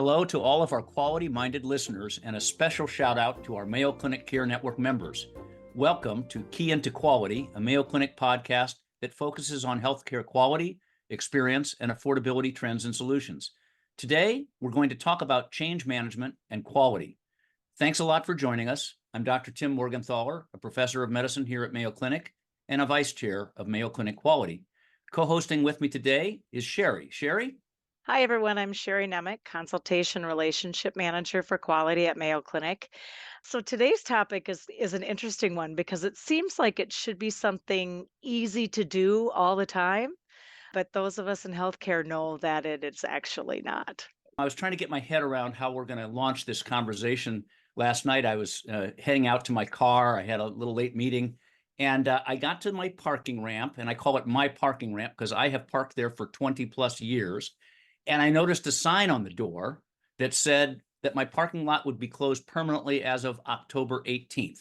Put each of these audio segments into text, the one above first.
Hello to all of our quality-minded listeners and a special shout out to our Mayo Clinic Care Network members. Welcome to Key into Quality, a Mayo Clinic podcast that focuses on healthcare quality, experience, and affordability trends and solutions. Today, we're going to talk about change management and quality. Thanks a lot for joining us. I'm Dr. Tim Morgenthaler, a professor of medicine here at Mayo Clinic and a vice chair of Mayo Clinic Quality. Co-hosting with me today is Sherry. Sherry? Hi, everyone. I'm Sherry Nemec, Consultation Relationship Manager for Quality at Mayo Clinic. So today's topic is an interesting one because it seems like it should be something easy to do all the time, but those of us in healthcare know that it's actually not. I was trying to get my head around how we're going to launch this conversation. Last night, I was heading out to my car. I had a little late meeting, and I got to my parking ramp, and I call it my parking ramp because I have parked there for 20 plus years. And I noticed a sign on the door that said that my parking lot would be closed permanently as of October 18th.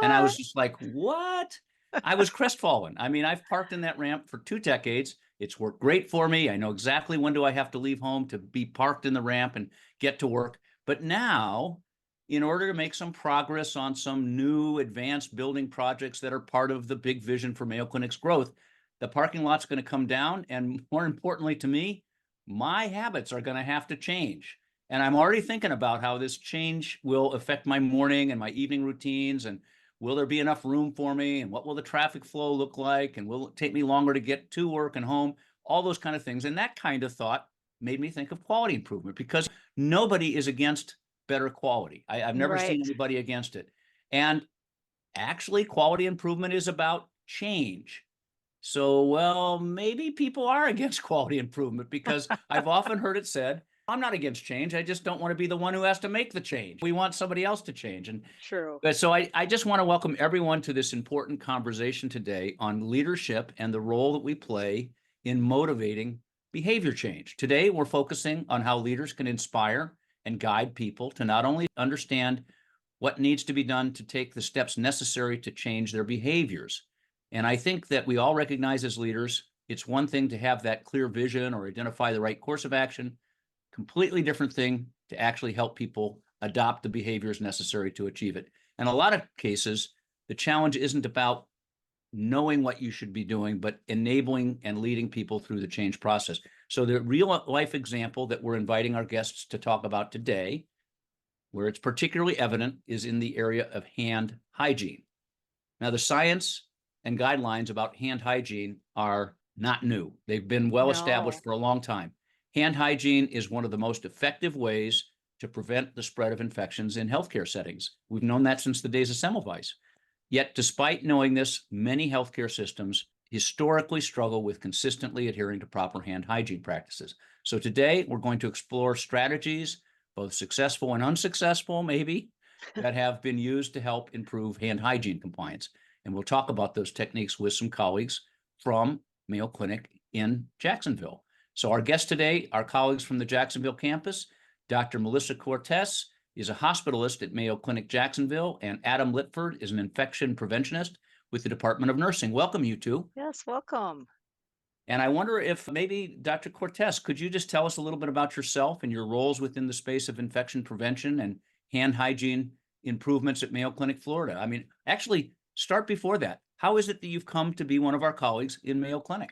And I was What? just like, what? I was crestfallen. I mean, I've parked in that ramp for 2 decades. It's worked great for me. I know exactly when do I have to leave home to be parked in the ramp and get to work. But now, in order to make some progress on some new advanced building projects that are part of the big vision for Mayo Clinic's growth, the parking lot's going to come down. And more importantly to me, my habits are going to have to change. And I'm already thinking about how this change will affect my morning and my evening routines. And will there be enough room for me? And what will the traffic flow look like? And will it take me longer to get to work and home? All those kind of things. And that kind of thought made me think of quality improvement because nobody is against better quality. I've never seen Right. anybody against it. And actually, quality improvement is about change. So, well, maybe people are against quality improvement because I've often heard it said, I'm not against change. I just don't want to be the one who has to make the change. We want somebody else to change. And True. so I just want to welcome everyone to this important conversation today on leadership and the role that we play in motivating behavior change. Today, we're focusing on how leaders can inspire and guide people to not only understand what needs to be done to take the steps necessary to change their behaviors. And I think that we all recognize as leaders, it's one thing to have that clear vision or identify the right course of action, completely different thing to actually help people adopt the behaviors necessary to achieve it. And a lot of cases, the challenge isn't about knowing what you should be doing, but enabling and leading people through the change process. So the real life example that we're inviting our guests to talk about today, where it's particularly evident, is in the area of hand hygiene. Now, the science and guidelines about hand hygiene are not new. They've been well established No. for a long time. Hand hygiene is one of the most effective ways to prevent the spread of infections in healthcare settings. We've known that since the days of Semmelweis. Yet, despite knowing this, many healthcare systems historically struggle with consistently adhering to proper hand hygiene practices. So today, we're going to explore strategies, both successful and unsuccessful, maybe, that have been used to help improve hand hygiene compliance. And we'll talk about those techniques with some colleagues from Mayo Clinic in Jacksonville. So our guests today are colleagues from the Jacksonville campus. Dr. Melissa Cortez is a hospitalist at Mayo Clinic Jacksonville, and Adam Whitford is an infection preventionist with the Department of Nursing. Welcome, you two. Yes, welcome. And I wonder if maybe, Dr. Cortez, could you just tell us a little bit about yourself and your roles within the space of infection prevention and hand hygiene improvements at Mayo Clinic, Florida? I mean, actually, start before that. How is it that you've come to be one of our colleagues in Mayo Clinic?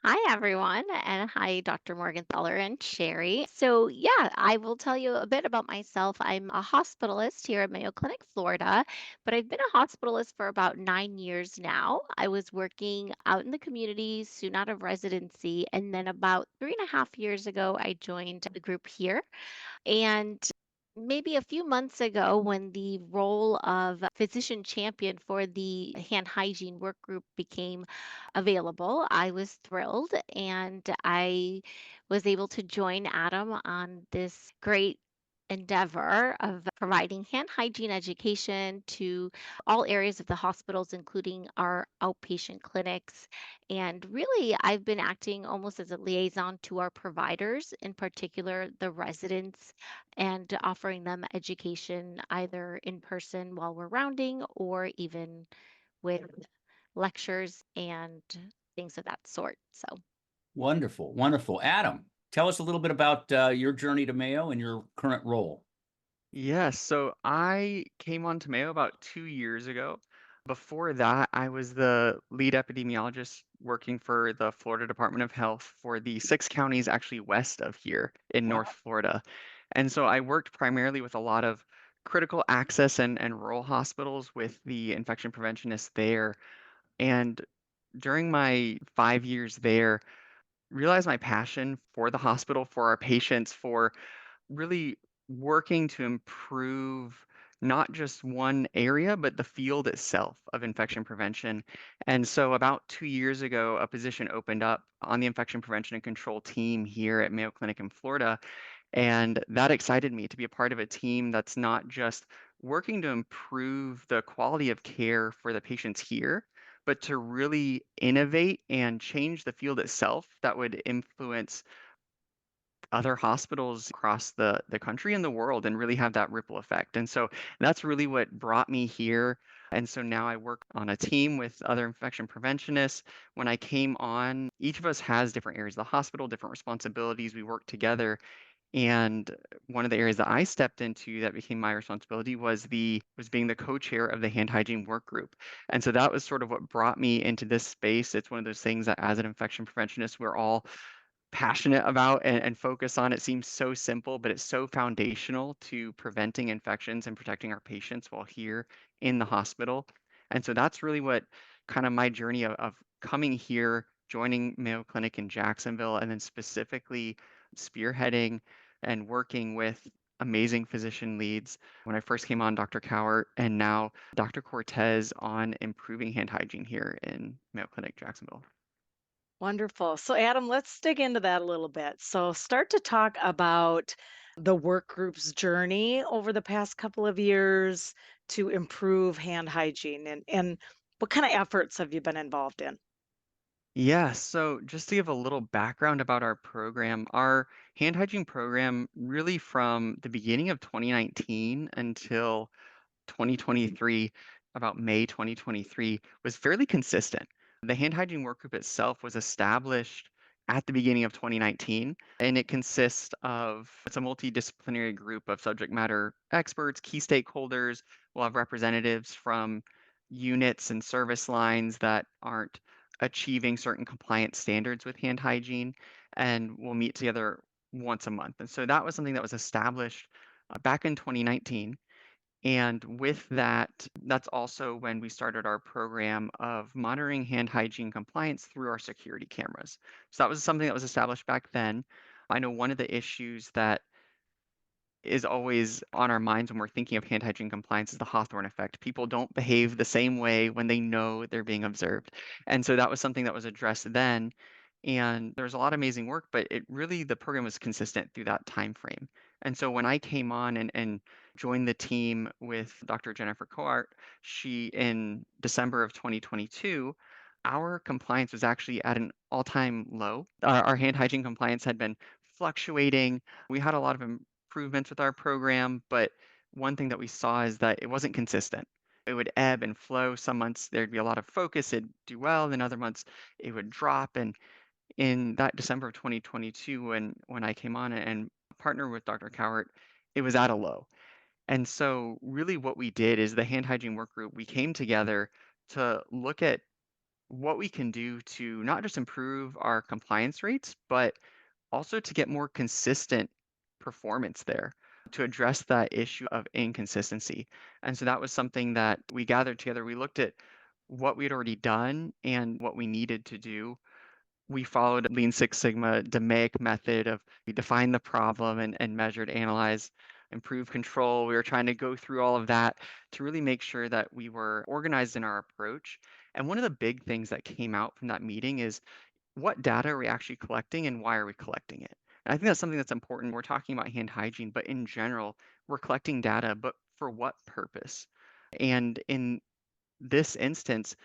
Hi, everyone, and hi, Dr. Morgenthaler and Sherry. So, yeah, I will tell you a bit about myself. I'm a hospitalist here at Mayo Clinic, Florida, but I've been a hospitalist for about 9 years now. I was working out in the community, soon out of residency, and then about 3.5 years ago, I joined the group here. And maybe a few months ago, when the role of physician champion for the hand hygiene work group became available, I was thrilled and I was able to join Adam on this great endeavor of providing hand hygiene education to all areas of the hospitals, including our outpatient clinics. And really, I've been acting almost as a liaison to our providers, in particular the residents, and offering them education either in person while we're rounding or even with lectures and things of that sort. So, Wonderful, wonderful. Adam. Tell us a little bit about your journey to Mayo and your current role. Yes, so I came on to Mayo about 2 years ago. Before that, I was the lead epidemiologist working for the Florida Department of Health for the 6 counties actually west of here in North Wow. Florida. And so I worked primarily with a lot of critical access and rural hospitals with the infection preventionists there. And during my 5 years there, realized my passion for the hospital, for our patients, for really working to improve not just one area, but the field itself of infection prevention. And so about 2 years ago, a position opened up on the infection prevention and control team here at Mayo Clinic in Florida. And that excited me to be a part of a team that's not just working to improve the quality of care for the patients here, but to really innovate and change the field itself that would influence other hospitals across the country and the world and really have that ripple effect. And so that's really what brought me here. And so now I work on a team with other infection preventionists. When I came on, each of us has different areas of the hospital, different responsibilities. We work together. And one of the areas that I stepped into that became my responsibility was being the co-chair of the hand hygiene work group. And so that was sort of what brought me into this space. It's one of those things that as an infection preventionist, we're all passionate about and focus on. It seems so simple, but it's so foundational to preventing infections and protecting our patients while here in the hospital. And so that's really what kind of my journey of coming here, joining Mayo Clinic in Jacksonville, and then specifically spearheading and working with amazing physician leads. When I first came on, Dr. Cowart, and now Dr. Cortez on improving hand hygiene here in Mayo Clinic, Jacksonville. Wonderful. So, Adam, let's dig into that a little bit. So, start to talk about the work group's journey over the past couple of years to improve hand hygiene and what kind of efforts have you been involved in? Yeah, so just to give a little background about our hand hygiene program, really from the beginning of 2019 until 2023, about May 2023, was fairly consistent. The hand hygiene work group itself was established at the beginning of 2019, and it's a multidisciplinary group of subject matter experts, key stakeholders. We'll have representatives from units and service lines that aren't achieving certain compliance standards with hand hygiene, and we'll meet together once a month. And so that was something that was established back in 2019. And with that, that's also when we started our program of monitoring hand hygiene compliance through our security cameras. So that was something that was established back then. I know one of the issues that is always on our minds when we're thinking of hand hygiene compliance is the Hawthorne effect. People don't behave the same way when they know they're being observed. And so that was something that was addressed then. And there was a lot of amazing work, but the program was consistent through that time frame. And so when I came on and joined the team with Dr. Jennifer Coart, she in December of 2022, our compliance was actually at an all-time low. Our hand hygiene compliance had been fluctuating. We had a lot of improvements with our program, but one thing that we saw is that it wasn't consistent. It would ebb and flow. Some months there'd be a lot of focus, it'd do well, then other months it would drop. And in that December of 2022, when I came on and partnered with Dr. Cowart, it was at a low. And so really what we did is the hand hygiene work group, we came together to look at what we can do to not just improve our compliance rates, but also to get more consistent performance there to address that issue of inconsistency. And so that was something that we gathered together. We looked at what we had already done and what we needed to do. We followed Lean Six Sigma DMAIC method of we defined the problem and measured, analyzed, improve control. We were trying to go through all of that to really make sure that we were organized in our approach. And one of the big things that came out from that meeting is what data are we actually collecting and why are we collecting it? And I think that's something that's important. We're talking about hand hygiene, but in general, we're collecting data, but for what purpose? And in this instance,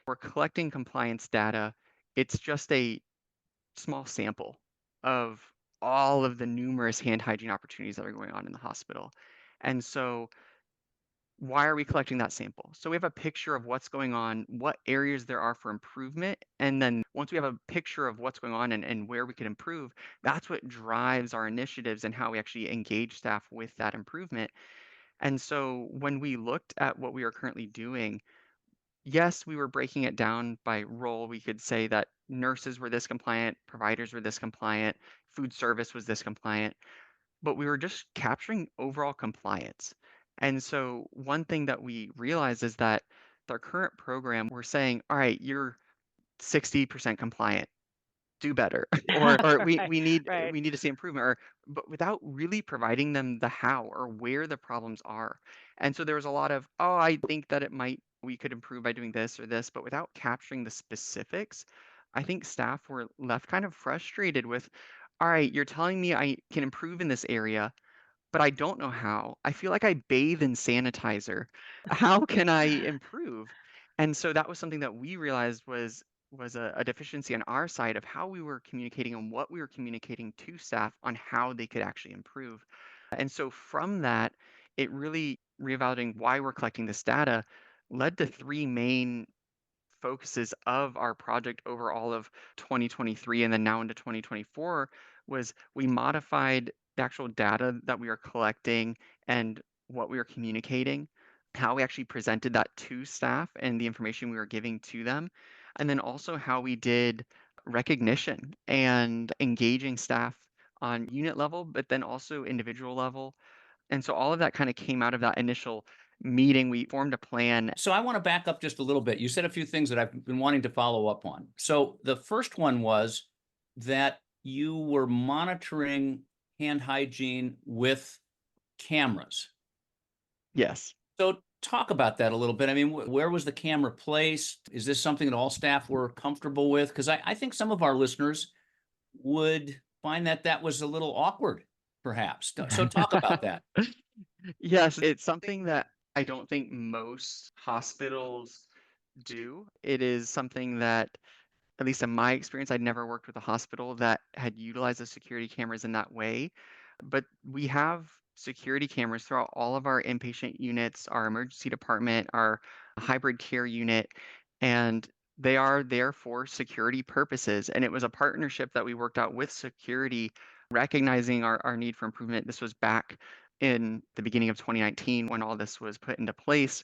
we're collecting compliance data. It's just a small sample of all of the numerous hand hygiene opportunities that are going on in the hospital. And so why are we collecting that sample? So we have a picture of what's going on, what areas there are for improvement. And then once we have a picture of what's going on and where we could improve, that's what drives our initiatives and how we actually engage staff with that improvement. And so when we looked at what we are currently doing, yes, we were breaking it down by role. We could say that nurses were this compliant, providers were this compliant, food service was this compliant, but we were just capturing overall compliance. And so one thing that we realized is that with our current program, we're saying, all right, you're 60% compliant, do better. Or we Right, we need right. we need to see improvement, or but without really providing them the how or where the problems are. And so there was a lot of, oh, I think that we could improve by doing this or this, but without capturing the specifics, I think staff were left kind of frustrated with, all right, you're telling me I can improve in this area, but I don't know how. I feel like I bathe in sanitizer. How can I improve? And so that was something that we realized was a deficiency on our side of how we were communicating and what we were communicating to staff on how they could actually improve. And so from that, it really reevaluating why we're collecting this data led to three main focuses of our project over all of 2023 and then now into 2024 was we modified the actual data that we are collecting and what we are communicating, how we actually presented that to staff and the information we were giving to them, and then also how we did recognition and engaging staff on unit level, but then also individual level. And so all of that kind of came out of that initial meeting. We formed a plan. So I want to back up just a little bit. You said a few things that I've been wanting to follow up on. So the first one was that you were monitoring hand hygiene with cameras. Yes. So talk about that a little bit. I mean, where was the camera placed? Is this something that all staff were comfortable with? Because I think some of our listeners would find that that was a little awkward, perhaps. So talk about that. Yes, it's something that I don't think most hospitals do. It is something that, at least in my experience, I'd never worked with a hospital that had utilized the security cameras in that way. But we have security cameras throughout all of our inpatient units, our emergency department, our hybrid care unit, and they are there for security purposes. And it was a partnership that we worked out with security, recognizing our need for improvement. This was back in the beginning of 2019 when all this was put into place.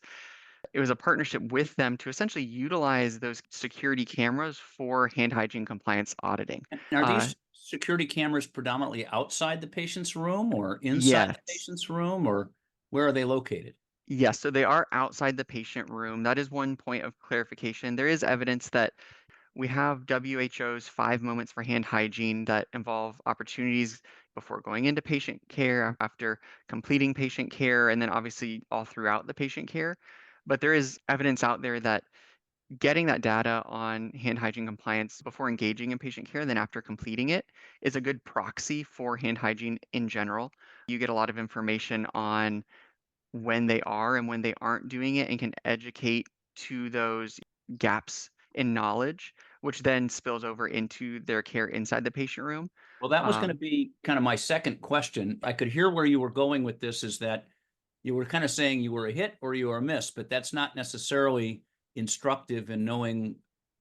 It was a partnership with them to essentially utilize those security cameras for hand hygiene compliance auditing. And are Uh, these security cameras predominantly outside the patient's room or inside the yes. patient's room, or where are they located? Yes, so they are outside the patient room. That is one point of clarification. There is evidence that we have WHO's 5 moments for hand hygiene that involve opportunities before going into patient care, after completing patient care, and then obviously all throughout the patient care. But there is evidence out there that getting that data on hand hygiene compliance before engaging in patient care, then after completing it, is a good proxy for hand hygiene in general. You get a lot of information on when they are and when they aren't doing it and can educate to those gaps in knowledge, which then spills over into their care inside the patient room. Well, that was going to Um, be kind of my second question. I could hear where you were going with this, is that you were kind of saying you were a hit or you were a miss, but that's not necessarily instructive in knowing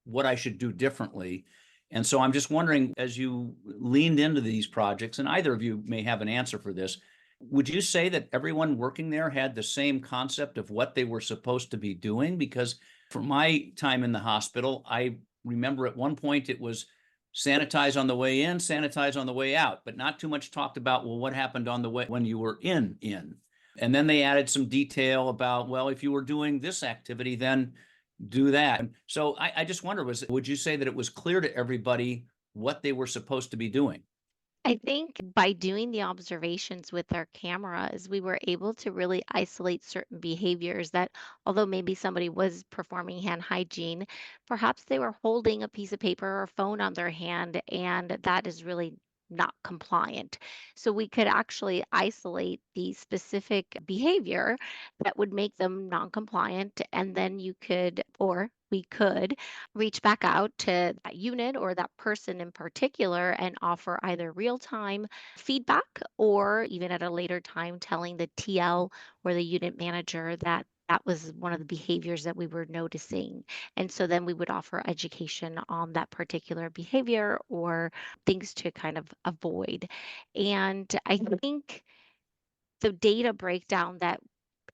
what I should do differently. And so I'm just wondering, as you leaned into these projects, and either of you may have an answer for this, would you say that everyone working there had the same concept of what they were supposed to be doing? Because from my time in the hospital, I remember at one point it was sanitize on the way in, sanitize on the way out, but not too much talked about, well, what happened on the way when you were in. And then they added some detail about, well, if you were doing this activity, then do that. And so I just wonder, would you say that it was clear to everybody what they were supposed to be doing? I think by doing the observations with our cameras, we were able to really isolate certain behaviors that, although maybe somebody was performing hand hygiene, perhaps they were holding a piece of paper or phone on their hand, and that is really not compliant. So we could actually isolate the specific behavior that would make them non-compliant, and then you could, or we could, reach back out to that unit or that person in particular and offer either real-time feedback or even at a later time telling the TL or the unit manager that that was one of the behaviors that we were noticing. And so then we would offer education on that particular behavior or things to kind of avoid. And I think the data breakdown that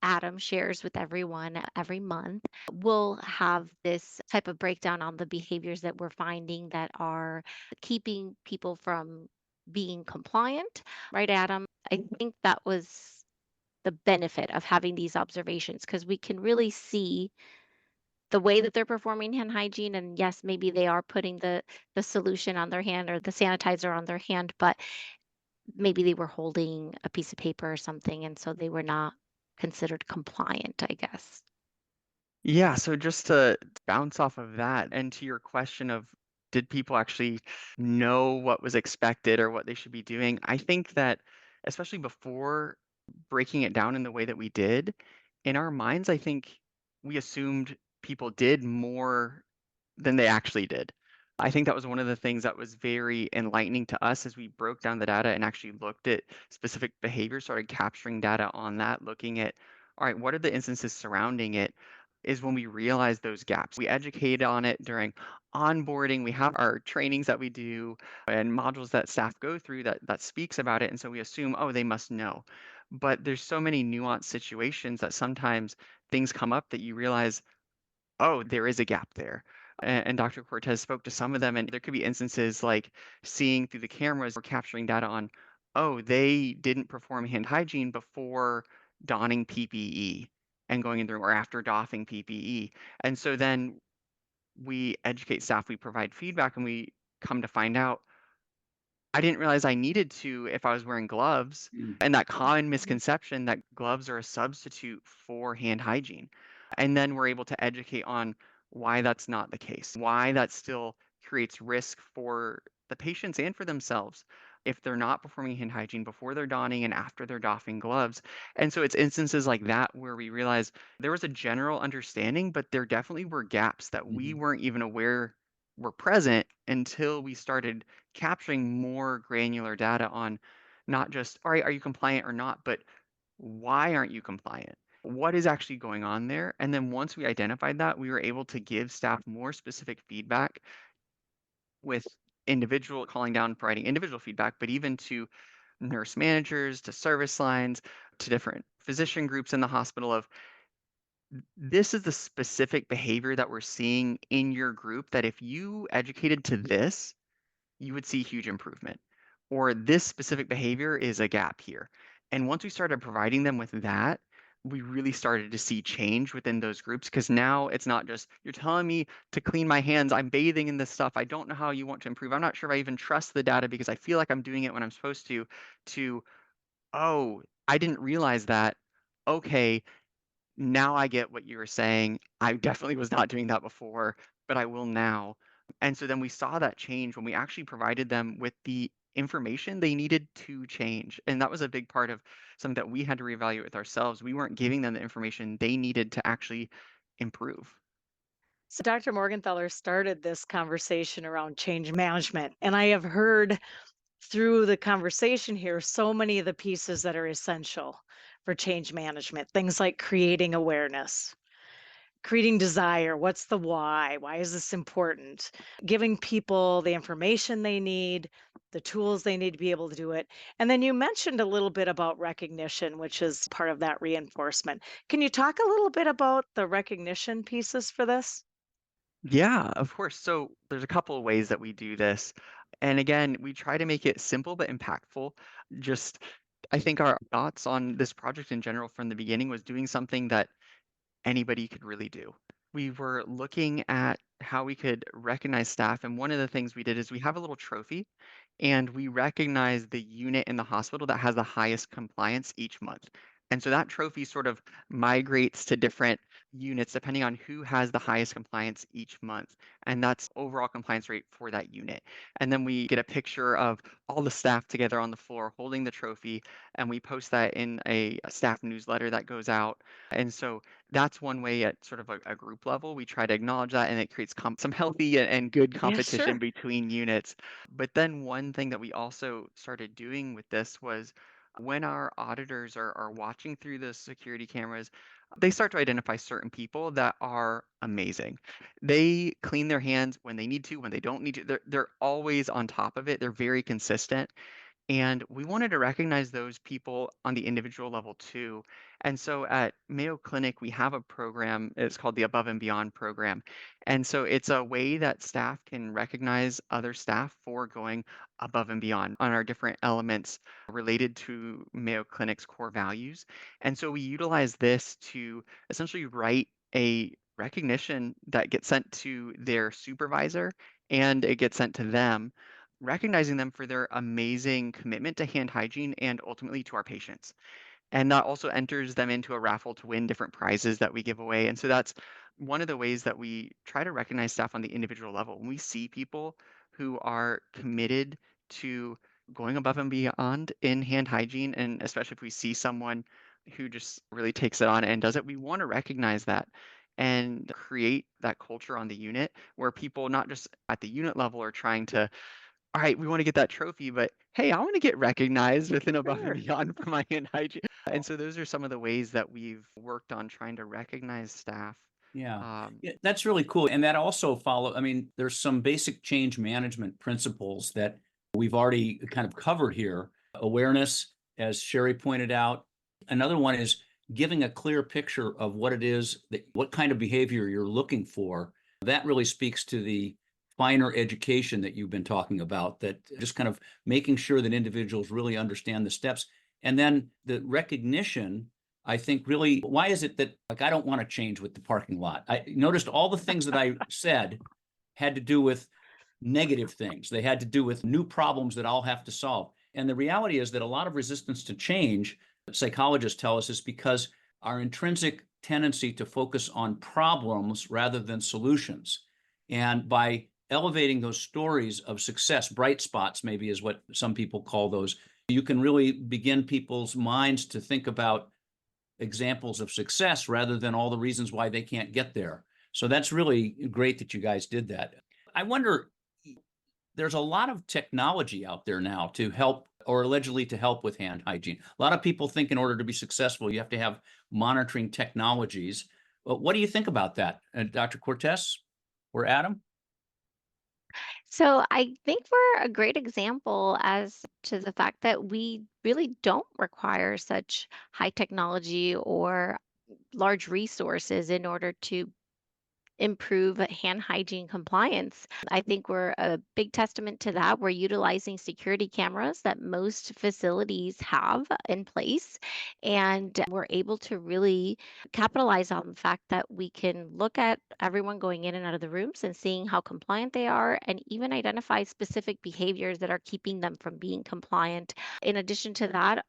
Adam shares with everyone every month will have this type of breakdown on the behaviors that we're finding that are keeping people from being compliant, right, Adam? I think that was the benefit of having these observations because we can really see the way that they're performing hand hygiene. And yes, maybe they are putting the solution on their hand or the sanitizer on their hand, but maybe they were holding a piece of paper or something, and so they were not considered compliant, I guess. Yeah, so just to bounce off of that and to your question of did people actually know what was expected or what they should be doing? I think that especially before breaking it down in the way that we did, in our minds, I think we assumed people did more than they actually did. I think that was one of the things that was very enlightening to us as we broke down the data and actually looked at specific behaviors, started capturing data on that, looking at, all right, what are the instances surrounding it? Is when we realized those gaps. We educate on it during onboarding. We have our trainings that we do and modules that staff go through that speaks about it. And so we assume, oh, they must know. But there's so many nuanced situations that sometimes things come up that you realize, oh, there is a gap there. And Dr. Cortez spoke to some of them, and there could be instances like seeing through the cameras or capturing data on, oh, they didn't perform hand hygiene before donning PPE and going in the room or after doffing PPE. And so then we educate staff, we provide feedback, and we come to find out I didn't realize I needed to if I was wearing gloves, Mm. and that common misconception that gloves are a substitute for hand hygiene. And then we're able to educate on why that's not the case, why that still creates risk for the patients and for themselves if they're not performing hand hygiene before they're donning and after they're doffing gloves. And so it's instances like that where we realize there was a general understanding, but there definitely were gaps that we Mhm. weren't even aware were present until we started capturing more granular data on not just, all right, are you compliant or not, but why aren't you compliant? What is actually going on there? And then once we identified that, we were able to give staff more specific feedback with individual calling down, providing individual feedback, but even to nurse managers, to service lines, to different physician groups in the hospital of this is the specific behavior that we're seeing in your group that if you educated to this, you would see huge improvement. Or this specific behavior is a gap here. And once we started providing them with that, we really started to see change within those groups because now it's not just you're telling me to clean my hands. I'm bathing in this stuff. I don't know how you want to improve. I'm not sure if I even trust the data because I feel like I'm doing it when I'm supposed to, oh, I didn't realize that. Okay, now I get what you were saying. I definitely was not doing that before, but I will now. And so then we saw that change when we actually provided them with the information they needed to change. And that was a big part of something that we had to reevaluate with ourselves. We weren't giving them the information they needed to actually improve. So Dr. Morgenthaler started this conversation around change management, and I have heard through the conversation here so many of the pieces that are essential for change management. Things like creating awareness, creating desire. What's the why? Why is this important? Giving people the information they need, the tools they need to be able to do it. And then you mentioned a little bit about recognition, which is part of that reinforcement. Can you talk a little bit about the recognition pieces for this? Yeah, of course. So there's a couple of ways that we do this. And again, we try to make it simple but impactful. Just, I think our thoughts on this project in general from the beginning was doing something that anybody could really do. We were looking at how we could recognize staff, and one of the things we did is we have a little trophy, and we recognize the unit in the hospital that has the highest compliance each month. And so that trophy sort of migrates to different units depending on who has the highest compliance each month. And that's overall compliance rate for that unit. And then we get a picture of all the staff together on the floor holding the trophy, and we post that in a staff newsletter that goes out. And so that's one way at sort of a group level. We try to acknowledge that, and it creates some healthy and good Yeah, competition sure. between units. But then one thing that we also started doing with this was when our auditors are watching through the security cameras, they start to identify certain people that are amazing. They clean their hands when they need to, when they don't need to. They're always on top of it. They're very consistent. And we wanted to recognize those people on the individual level too. And so at Mayo Clinic, we have a program, it's called the Above and Beyond program. And so it's a way that staff can recognize other staff for going above and beyond on our different elements related to Mayo Clinic's core values. And so we utilize this to essentially write a recognition that gets sent to their supervisor and it gets sent to them, recognizing them for their amazing commitment to hand hygiene and ultimately to our patients. And that also enters them into a raffle to win different prizes that we give away. And so that's one of the ways that we try to recognize staff on the individual level. When we see people who are committed to going above and beyond in hand hygiene, and especially if we see someone who just really takes it on and does it, we want to recognize that and create that culture on the unit where people, not just at the unit level, are trying to, all right, we want to get that trophy, but hey, I want to get recognized within above and Sure. beyond for my hand hygiene. And so those are some of the ways that we've worked on trying to recognize staff. Yeah. Um, Yeah, that's really cool. And that also I mean, there's some basic change management principles that we've already kind of covered here. Awareness, as Sherry pointed out. Another one is giving a clear picture of what it is that what kind of behavior you're looking for. That really speaks to the finer education that you've been talking about, that just kind of making sure that individuals really understand the steps. And then the recognition, I think, really, why is it that, like, I don't want to change with the parking lot? I noticed all the things that I said had to do with negative things. They had to do with new problems that I'll have to solve. And the reality is that a lot of resistance to change, psychologists tell us, is because our intrinsic tendency to focus on problems rather than solutions. And by elevating those stories of success, bright spots, maybe is what some people call those, you can really begin people's minds to think about examples of success rather than all the reasons why they can't get there. So that's really great that you guys did that. I wonder, there's a lot of technology out there now to help, or allegedly to help, with hand hygiene. A lot of people think in order to be successful, you have to have monitoring technologies. What do you think about that, Dr. Cortez or Adam? So I think we're a great example as to the fact that we really don't require such high technology or large resources in order to improve hand hygiene compliance. I think we're a big testament to that. We're utilizing security cameras that most facilities have in place, and we're able to really capitalize on the fact that we can look at everyone going in and out of the rooms and seeing how compliant they are, and even identify specific behaviors that are keeping them from being compliant. In addition to that,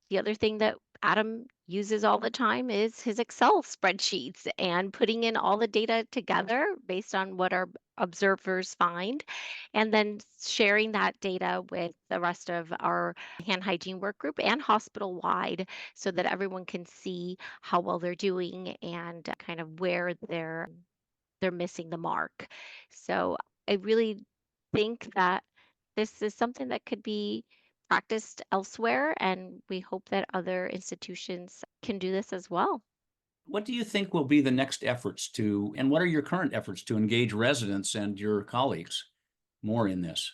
the other thing that Adam uses all the time is his Excel spreadsheets and putting in all the data together based on what our observers find, and then sharing that data with the rest of our hand hygiene work group and hospital wide so that everyone can see how well they're doing and kind of where they're missing the mark. So I really think that this is something that could be practiced elsewhere, and we hope that other institutions can do this as well. What do you think will be the next efforts to, and what are your current efforts to engage residents and your colleagues more in this?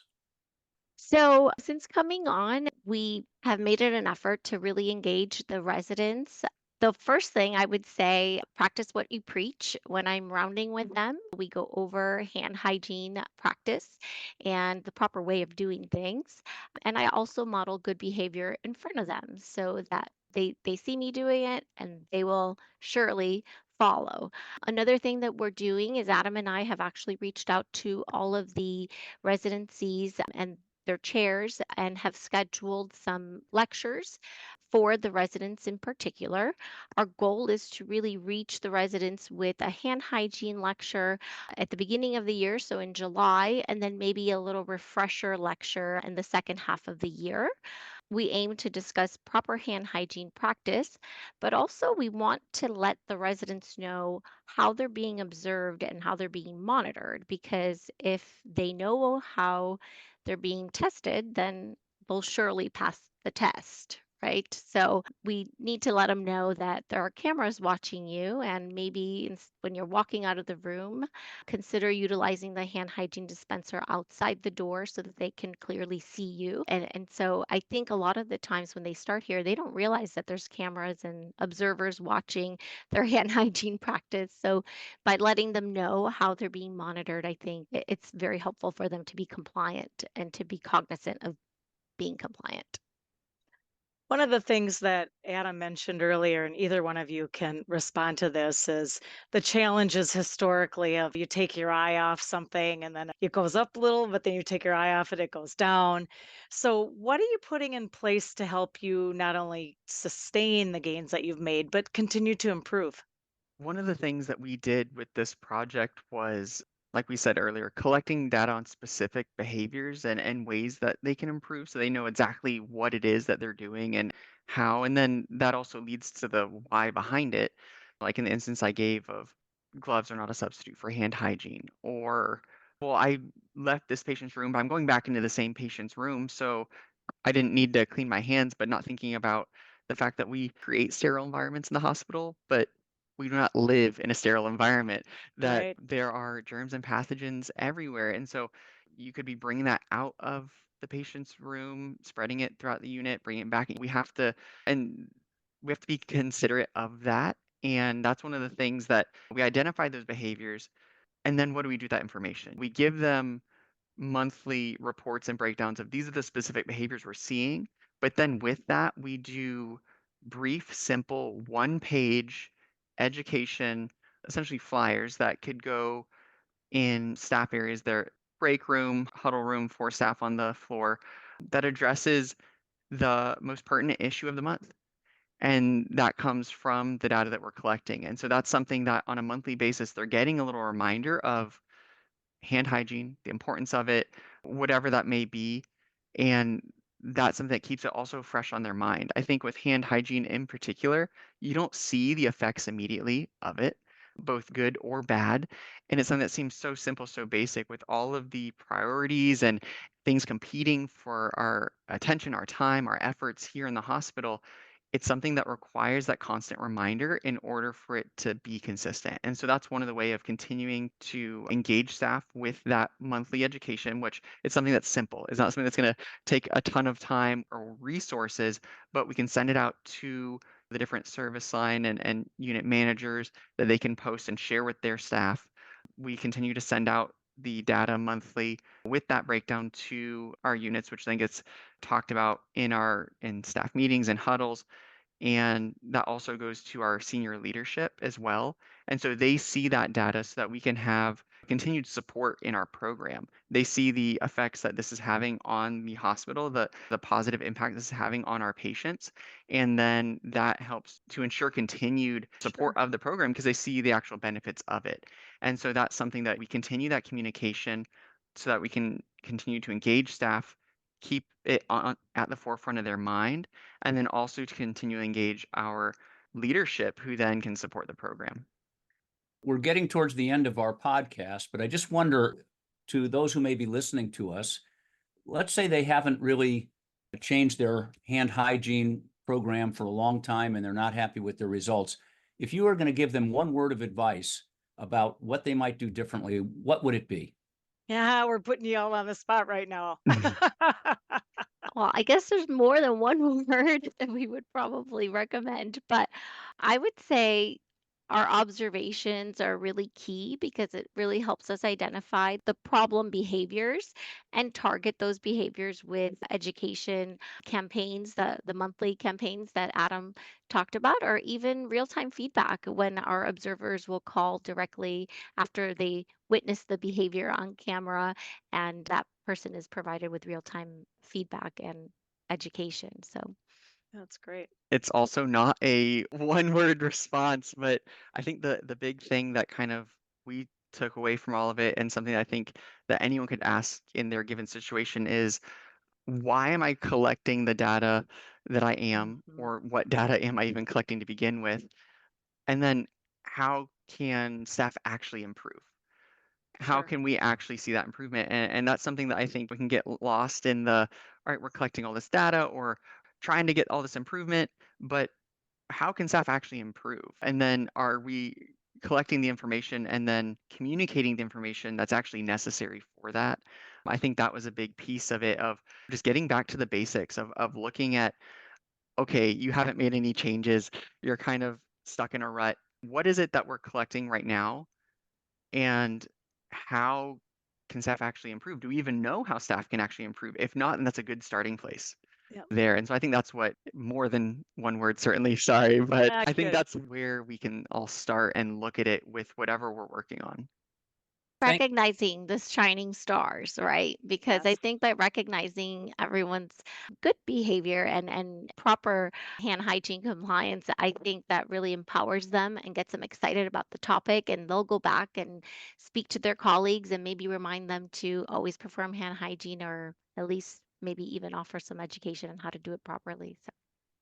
So, since coming on, we have made it an effort to really engage the residents. The first thing I would say, practice what you preach. When I'm rounding with them, we go over hand hygiene practice and the proper way of doing things. And I also model good behavior in front of them so that they see me doing it and they will surely follow. Another thing that we're doing is Adam and I have actually reached out to all of the residencies and their chairs and have scheduled some lectures for the residents in particular. Our goal is to really reach the residents with a hand hygiene lecture at the beginning of the year, so in July, and then maybe a little refresher lecture in the second half of the year. We aim to discuss proper hand hygiene practice, but also we want to let the residents know how they're being observed and how they're being monitored, because if they know how they're being tested, then they'll surely pass the test. Right. So we need to let them know that there are cameras watching you, and maybe when you're walking out of the room, consider utilizing the hand hygiene dispenser outside the door so that they can clearly see you. And so I think a lot of the times when they start here, they don't realize that there's cameras and observers watching their hand hygiene practice. So by letting them know how they're being monitored, I think it's very helpful for them to be compliant and to be cognizant of being compliant. One of the things that Adam mentioned earlier, and either one of you can respond to this, is the challenges historically of you take your eye off something and then it goes up a little, but then you take your eye off it, it goes down. So, what are you putting in place to help you not only sustain the gains that you've made, but continue to improve? One of the things that we did with this project was, like we said earlier, collecting data on specific behaviors and ways that they can improve so they know exactly what it is that they're doing and how. And then that also leads to the why behind it. Like in the instance I gave of gloves are not a substitute for hand hygiene, or, well, I left this patient's room, but I'm going back into the same patient's room. So I didn't need to clean my hands, but not thinking about the fact that we create sterile environments in the hospital, but we do not live in a sterile environment, that Right. there are germs and pathogens everywhere. And so you could be bringing that out of the patient's room, spreading it throughout the unit, bringing it back. And we have to be considerate of that. And that's one of the things that we identify those behaviors. And then what do we do with that information? We give them monthly reports and breakdowns of these are the specific behaviors we're seeing. But then with that, we do brief, simple, one-page education, essentially flyers that could go in staff areas, their break room, huddle room for staff on the floor, that addresses the most pertinent issue of the month. And that comes from the data that we're collecting. And so that's something that on a monthly basis, they're getting a little reminder of hand hygiene, the importance of it, whatever that may be. And that's something that keeps it also fresh on their mind. I think with hand hygiene in particular, you don't see the effects immediately of it, both good or bad. And it's something that seems so simple, so basic with all of the priorities and things competing for our attention, our time, our efforts here in the hospital. It's something that requires that constant reminder in order for it to be consistent. And so that's one of the way of continuing to engage staff with that monthly education, which is something that's simple. It's not something that's going to take a ton of time or resources, but we can send it out to the different service line and unit managers that they can post and share with their staff. We continue to send out the data monthly with that breakdown to our units, which then gets talked about in staff meetings and huddles. And that also goes to our senior leadership as well. And so they see that data so that we can have continued support in our program. They see the effects that this is having on the hospital, the positive impact this is having on our patients. And then that helps to ensure continued support Sure. of the program because they see the actual benefits of it. And so that's something that we continue that communication so that we can continue to engage staff, keep it at the forefront of their mind, and then also to continue to engage our leadership who then can support the program. We're getting towards the end of our podcast, but I just wonder, to those who may be listening to us, let's say they haven't really changed their hand hygiene program for a long time and they're not happy with their results. If you were going to give them one word of advice about what they might do differently, what would it be? Yeah, we're putting you all on the spot right now. Well, I guess there's more than one word that we would probably recommend, but I would say Our observations are really key because it really helps us identify the problem behaviors and target those behaviors with education campaigns, the monthly campaigns that Adam talked about, or even real-time feedback when our observers will call directly after they witness the behavior on camera, and that person is provided with real-time feedback and education. So That's great. It's also not a one-word response, but I think the big thing that kind of we took away from all of it, and something I think that anyone could ask in their given situation is, why am I collecting the data that I am, Mhm. or what data am I even collecting to begin with? And then how can staff actually improve? How Sure. can we actually see that improvement? And that's something that I think we can get lost in the, all right, we're collecting all this data or trying to get all this improvement, but how can staff actually improve? And then are we collecting the information and then communicating the information that's actually necessary for that? I think that was a big piece of it, of just getting back to the basics of looking at, okay, you haven't made any changes, you're kind of stuck in a rut. What is it that we're collecting right now? And how can staff actually improve? Do we even know how staff can actually improve? If not, then that's a good starting place Yep. there. And so I think that's what, more than one word, certainly, sorry, but I think Good. that's where we can all start and look at it with whatever we're working on. Thank, recognizing the shining stars, right? Because I Yes. think by recognizing everyone's good behavior and proper hand hygiene compliance, I think that really empowers them and gets them excited about the topic, and they'll go back and speak to their colleagues and maybe remind them to always perform hand hygiene, or at least maybe even offer some education on how to do it properly. So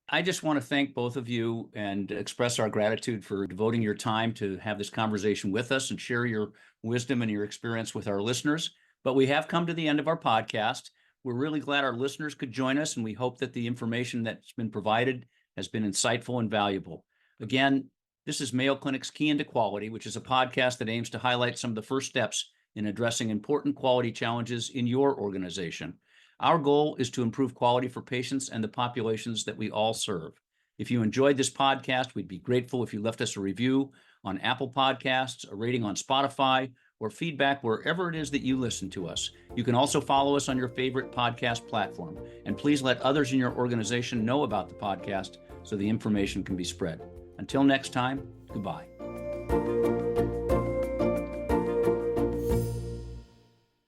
I just want to thank both of you and express our gratitude for devoting your time to have this conversation with us and share your wisdom and your experience with our listeners. But we have come to the end of our podcast. We're really glad our listeners could join us, and we hope that the information that's been provided has been insightful and valuable. Again, this is Mayo Clinic's Key into Quality, which is a podcast that aims to highlight some of the first steps in addressing important quality challenges in your organization. Our goal is to improve quality for patients and the populations that we all serve. If you enjoyed this podcast, we'd be grateful if you left us a review on Apple Podcasts, a rating on Spotify, or feedback wherever it is that you listen to us. You can also follow us on your favorite podcast platform. And please let others in your organization know about the podcast so the information can be spread. Until next time, goodbye.